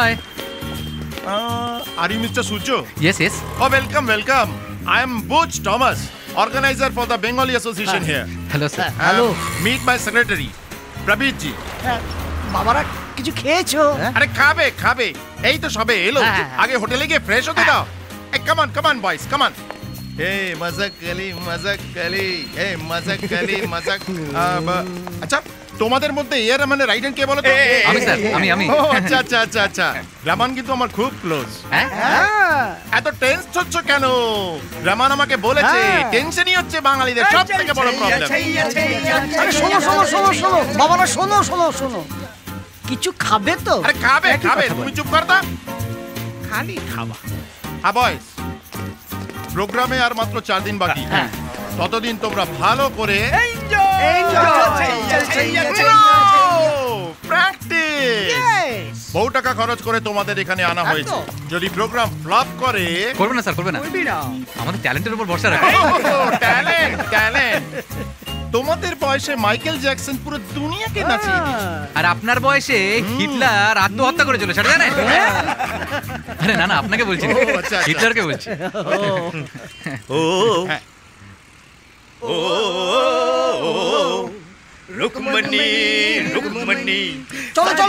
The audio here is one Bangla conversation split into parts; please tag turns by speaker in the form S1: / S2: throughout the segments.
S1: Hi.
S2: Are you Mr. Sujo?
S1: Yes, yes.
S2: Oh, welcome, welcome. I am Butch Thomas, organizer for the Bengali Association here.
S1: Hello, sir.
S3: Hello
S2: Meet my secretary, Prabit ji.
S3: বাবারা কিছু খেয়েছো?
S2: আরে খাবে এই তো সবে এলো, আগে হোটেলে গিয়ে ফ্রেশ হতে দাও। এই come on boys, come on. Hey, mazak kali. Hey, mazak kali. আচ্ছা, তোমাদের মধ্যে এর মানে রাইট হ্যান্ড কে বলো তো?
S1: আমি স্যার, আমি।
S2: ও আচ্ছা। রামান কিন্তু আমার খুব ক্লোজ।
S1: হ্যাঁ?
S2: এত টেন্স হচ্ছ কেন? রামান আমাকে বলেছে টেনশনই হচ্ছে বাঙালিদের সবথেকে বড় প্রবলেম।
S3: আরে শোনো বাবারা শোনো কিছু খাবে তো?
S2: আরে খাবে তুমি চুপ কর দাও, খালি খাওয়া। হ্যাঁ বয়স, প্রোগ্রামে আর মাত্র 4 দিন বাকি। ততদিন তোমরা ভালো করে প্র্যাকটিস। বহু টাকা খরচ করে তোমাদের এখানে আনা হয়েছে, যদি প্রোগ্রাম ফ্লপ করে
S1: করবে না স্যার, করবে না। আমাদের ট্যালেন্টের উপর ভরসা রাখো।
S2: ট্যালেন্ট তোমাদের বয়সে মাইকেল জ্যাকসন পুরো দুনিয়াকে নাচিয়ে দিয়েছে।
S1: আর আপনার বয়সে হিটলার আত্মহত্যা করে চলেছে, সেটা জানেন? আরে না আপনাকে বলছি না, হিটলারকে বলছি।
S2: রুকমণি
S3: চলো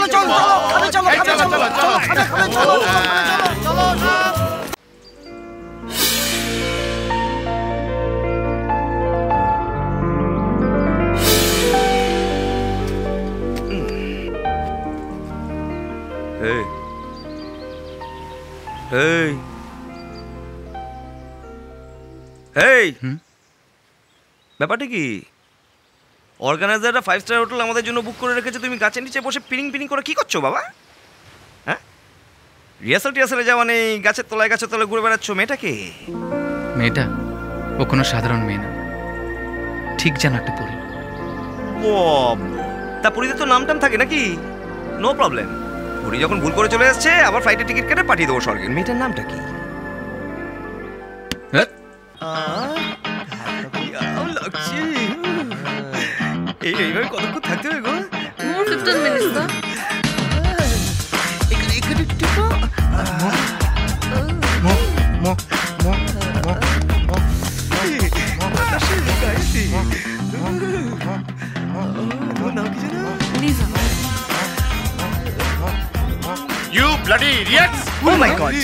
S4: ব্যাপারটা কি? অর্গানাইজাররা 5 স্টার হোটেল আমাদের জন্য বুক করে রেখেছে, তুমি গাছের নিচে বসে পিনিং করে কি করছো বাবা? হ্যাঁ, রিহার্সালে যাওয়া নেই, গাছের তলায় ঘুরে বেড়াচ্ছ। মেয়েটা
S1: ও কোনো সাধারণ মেয়ে না, ঠিক যেন একটা পরী।
S4: তা পরীতে তো নাম থাকে নাকি? নো প্রবলেম, পরী যখন ভুল করে চলে আসছে আবার ফ্লাইটের টিকিট কেটে পাঠিয়ে দেবো স্বর্গে। মেয়েটার নামটা কি? এইভাবে কতক্ষণ থাকতে হবে গো?
S5: 15 minutes না? Lisa.
S2: You bloody idiots!
S4: Oh my God!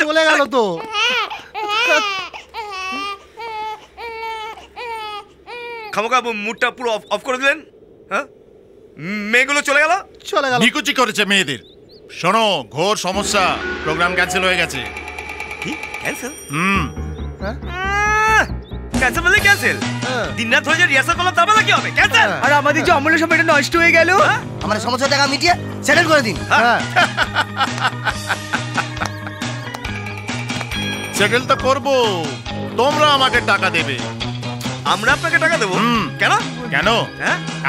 S3: চলে গেল তো।
S4: খামোকা মুডটা পুরো অফ করে দিলেন। হ্যাঁ, মেয়েগুলো চলে গেল।
S2: নিকুচি করেছে মেয়েদের। শোনো, ঘোর সমস্যা, প্রোগ্রাম ক্যান্সেল হয়ে গেছে।
S4: কি ক্যান্সেল? ক্যান্সেল বলে ক্যান্সেল? দিনরাত হয়ে যায় রিহার্সাল করলাম, তারপরে কি হবে? ক্যান্সেল।
S3: আর আমাদের যে অমূল্য সময়টা নষ্ট হয়ে গেল, আমাদের সমস্যা টাকা মিটিয়ে সেটেল করে দিন।
S2: সেটেল তো করবো, তোমরা আমাকে টাকা দেবে।
S4: আমরা আপনাকে টাকা দেবো? কেন?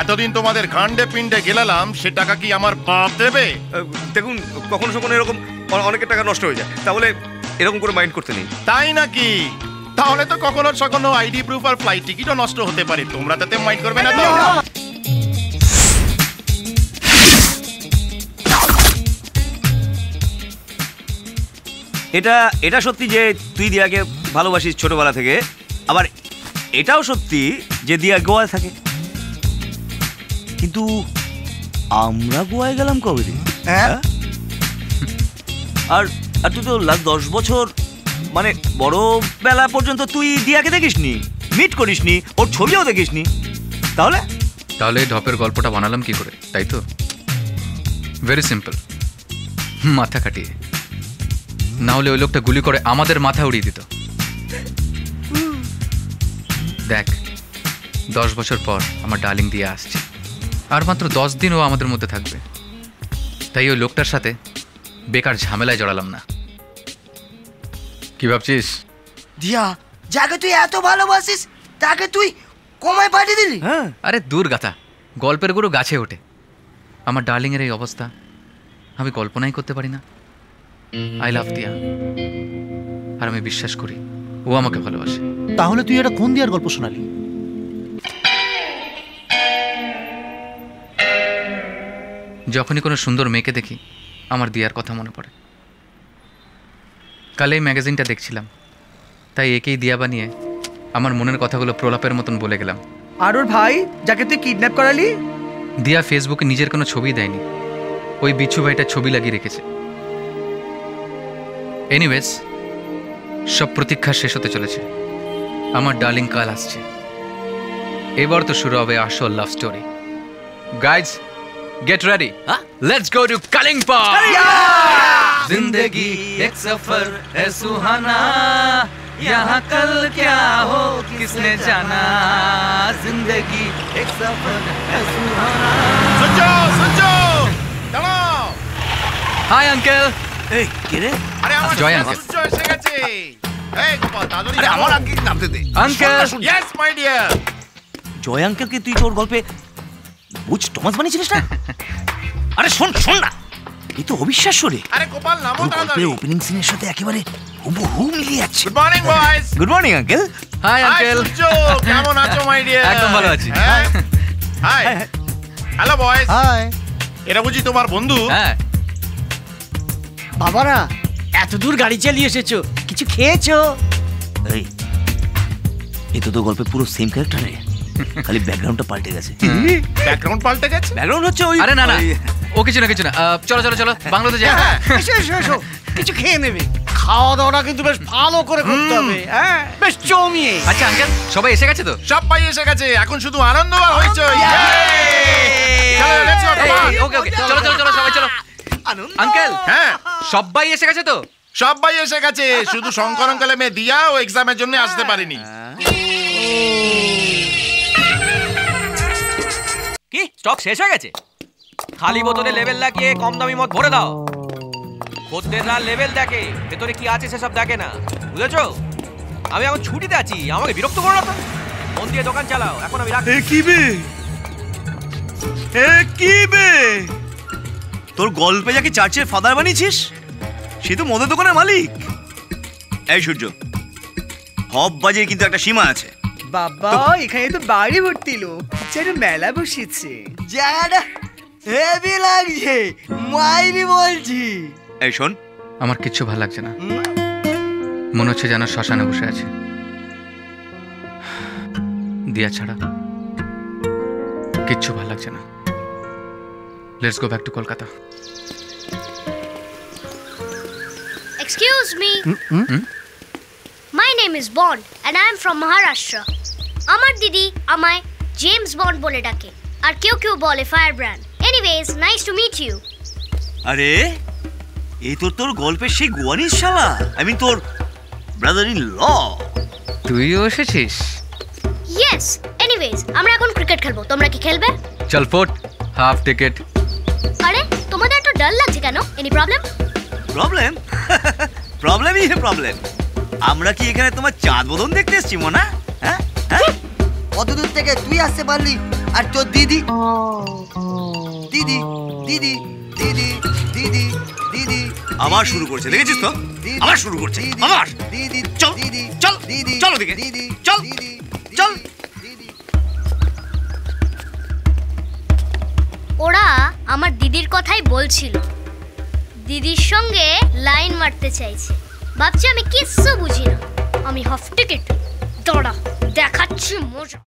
S2: এতদিন তোমাদের গান্ডে পিন্ডে গেলাম, সে টাকা কি আমার বাপ দেবে?
S4: দেখুন, কখনো কখনো এরকম অনেকের টাকা নষ্ট হয়ে যায়, তাহলে এরকম করে মাইন্ড করতে নেই।
S2: তাই নাকি? তাহলে তো কখনো আইডি প্রুফ আর ফ্লাইট টিকিটও নষ্ট হতে পারে, তোমরা তাতে মাইন্ড করবে না তো?
S4: এটা সত্যি যে তুই দিয়াকে ভালোবাসিস ছোটবেলা থেকে, আবার এটাও সত্যি যে দিয়া গোয়ায় থাকে। কিন্তু আমরা গোয়ায় গেলাম কবে দিন? আর তুই তো লাস্ট 10 বছর মানে বড় বেলা পর্যন্ত তুই দিয়াকে দেখিসনি, মিট করিসনি, ওর ছবিও দেখিসনি। তাহলে
S1: ঢপের গল্পটা বানালাম কি করে, তাই তো? ভেরি সিম্পল, মাথা কাটিয়ে। না হলে ওই লোকটা গুলি করে আমাদের মাথা উড়িয়ে দিত। দেখ, 10 বছর পর আমার ডার্লিং দিয়ে আসছে, আর মাত্র 10 দিন ও আমাদের মধ্যে থাকবে। তাই ওই লোকটার সাথে বেকার ঝামেলায় জড়ালাম না। কি ভাবছিস?
S3: দিয়া, যাকে তুই এত ভালোবাসিস তাকে তুই কমায় পাঠিয়ে দিলি?
S1: আরে দূর গাথা, গল্পের গুরু গাছে ওঠে। আমার ডার্লিং এর এই অবস্থা আমি কল্পনাই করতে পারি না। আই লাভ দিয়া, আর আমি বিশ্বাস করি ও আমাকে ভালোবাসে।
S6: তাহলে তুই এটা কোন দিয়ার গল্প শোনালি?
S1: যখনই কোনো সুন্দর মেয়েকে দেখি আমার দিয়ার কথা মনে পড়ে। কাল এই ম্যাগাজিনটা দেখছিলাম, তাই একেই দিয়া বানিয়ে আমার মনের কথাগুলো প্রলাপের মতন বলে গেলাম।
S5: আর ওর ভাই যাকে তুই কিডন্যাপ করালি?
S1: দিয়া ফেসবুকে নিজের কোনো ছবি দেয়নি, ওই বিচ্ছু ভাইটার ছবি লাগিয়ে রেখেছে। এনিওয়েজ, সব প্রতীক্ষা শেষ হতে চলেছে। আমার ডার্লিং কাল আসছে। এবার তো শুরু হবে আসল love story. Guys, get ready, let's go to Kalimpong. जिंदगी एक सफर है सुहाना, यहाँ कल क्या हो किसने जाना। जिंदगी एक सफर है सुहाना।
S2: सुन দাঁড়াও।
S1: Hi uncle.
S4: এই কে রে?
S2: আরে আমার
S1: জয় আঙ্কেল।
S2: সূর্য এসে গেছে। এই গোপাল তাড়াতাড়ি
S4: আরে
S2: যাও।
S4: আমার আঙ্কেলকে নামতে দে।
S1: Uncle,
S2: yes my dear.
S4: Joy আঙ্কেলকে তুই তোর গল্পে বুঝ টমাস বানিয়েছিলিস না? আরে শোন না, এই তো অবিশ্বাস্য রে।
S2: আরে গোপাল নামো
S4: তোর
S2: তাড়াতাড়ি।
S4: গল্পের ওপেনিং সিনের সাথে একেবারে হুবহু মিলিয়ে যাচ্ছে।
S2: Good morning boys.
S4: Good morning uncle.
S1: Hi
S2: hi
S1: uncle.
S2: Surya, কেমন আছো মাই ডিয়ার?
S1: একদম ভালো আছি।
S2: হাই। Hello boys. হাই। এরা বুঝি তোমার বন্ধু?
S1: হ্যাঁ,
S5: বাবারা, এত দূর গাড়ি চালিয়ে এসেছো, কিছু খেয়েছো?
S4: এই এ তো গল্পে পুরো সেম ক্যারেক্টার রে, খালি ব্যাকগ্রাউন্ডটা পাল্টে গেছে।
S2: ব্যাকগ্রাউন্ড পাল্টে গেছে?
S4: ব্যাকগ্রাউন্ড হচ্ছে ওই
S1: আরে না না, ও কিছু না। চলো চলো চলো, বাংলাতে যাই।
S5: এসো এসো এসো, কিছু খেয়ে নেবে। খাওয়া দাওয়াটা কিন্তু বেশ ভালো করে করতে হবে, হ্যাঁ, বেশ জমিয়ে।
S1: আচ্ছা আঙ্কেল, সবাই এসে গেছে তো?
S2: সবাই এসে গেছে, এখন শুধু আনন্দ আর হইচই। চলো লেটস গো।
S1: ওকে ওকে, চলো চলো চলো, সবাই চলো। আঙ্কেল,
S2: হ্যাঁ,
S1: সবাই এসে গেছে তো?
S2: সবাই এসে গেছে, শুধু শঙ্কর অঙ্কেলে মেয়ে দিয়া ও এক্সামের জন্য আসতে পারিনি।
S6: কি স্টক শেষ হয়ে গেছে? খালি বোতলে লেভেল লাগিয়ে কম দামি মদ ভরে দাও। খদ্দেররা লেভেল দেখে, ভেতরে কি আছে সেসব দেখে না, বুঝেছো? আমি এখন ছুটিতে আছি, আমাকে বিরক্ত করো না তো। মন দিয়ে দোকান চালাও, এখন আমি রাখি।
S4: কি বে তোর গল্পে যাকে চার্চের ফাদার বানিয়েছিস সে তো মদের দোকানের মালিক। এই সূর্য, হব বাজে কিন্তু একটা সীমা আছে।
S5: বাবা, এখানে তো বাড়ি ভর্তি লোক, যেন মেলা বসেছে।
S3: জায়গাটা হেভি লাগছে, মাইরি বলছি।
S4: এই শোন,
S1: আমার কিচ্ছু ভালো লাগছে না, মনে হচ্ছে যেন শ্মশানে বসে আছে দিয়া ছাড়া। কিচ্ছু ভালো লাগছে না। Let's go back to Kolkata.
S7: Excuse me. My name is Bond and I am from Maharashtra. আমার দিদি আমায় জেমস বন্ড বলে ডাকে, আর কেউ বলে fire brand. Anyways, nice to meet you.
S4: আরে এই তোর গল্পের সেই গোয়ানিস শালা, আই মিন তোর ব্রাদার ইন ল।
S1: তুইও এসেছিস?
S7: Yes. Anyways, আমরা এখন ক্রিকেট খেলবো, তোমরা কি খেলবে?
S1: চল ফোট, হাফ টিকেট।
S7: আরে তোমাদের এত ডাল লাগছে কেন? Any problem?
S4: প্রবলেম? প্রবলেম। আমরা কি এখানে তোমার চাঁদ বদন দেখতে এসেছি মোনা? হ্যাঁ হ্যাঁ,
S3: কত দূর থেকে তুই আসতে পারলি, আর তোর দিদি দিদি দিদি দিদি দিদি দিদি
S4: আবার শুরু করছে, দেখেছিস তো? আবার শুরু করছে, আবার।
S3: দিদি
S4: চল
S3: দিদি
S4: চল
S3: দিদি
S4: চল ওদিকে,
S3: দিদি
S4: চল
S3: দিদি
S4: চল।
S3: দিদি।
S7: ওরা আমার দিদির কথাই বলছিল, দিদির সঙ্গে লাইন মারতে চাইছে। ভাবছি আমি কিচ্ছু বুঝি না, আমি হাফ টিকিট। দাঁড়া, দেখাচ্ছি মজা।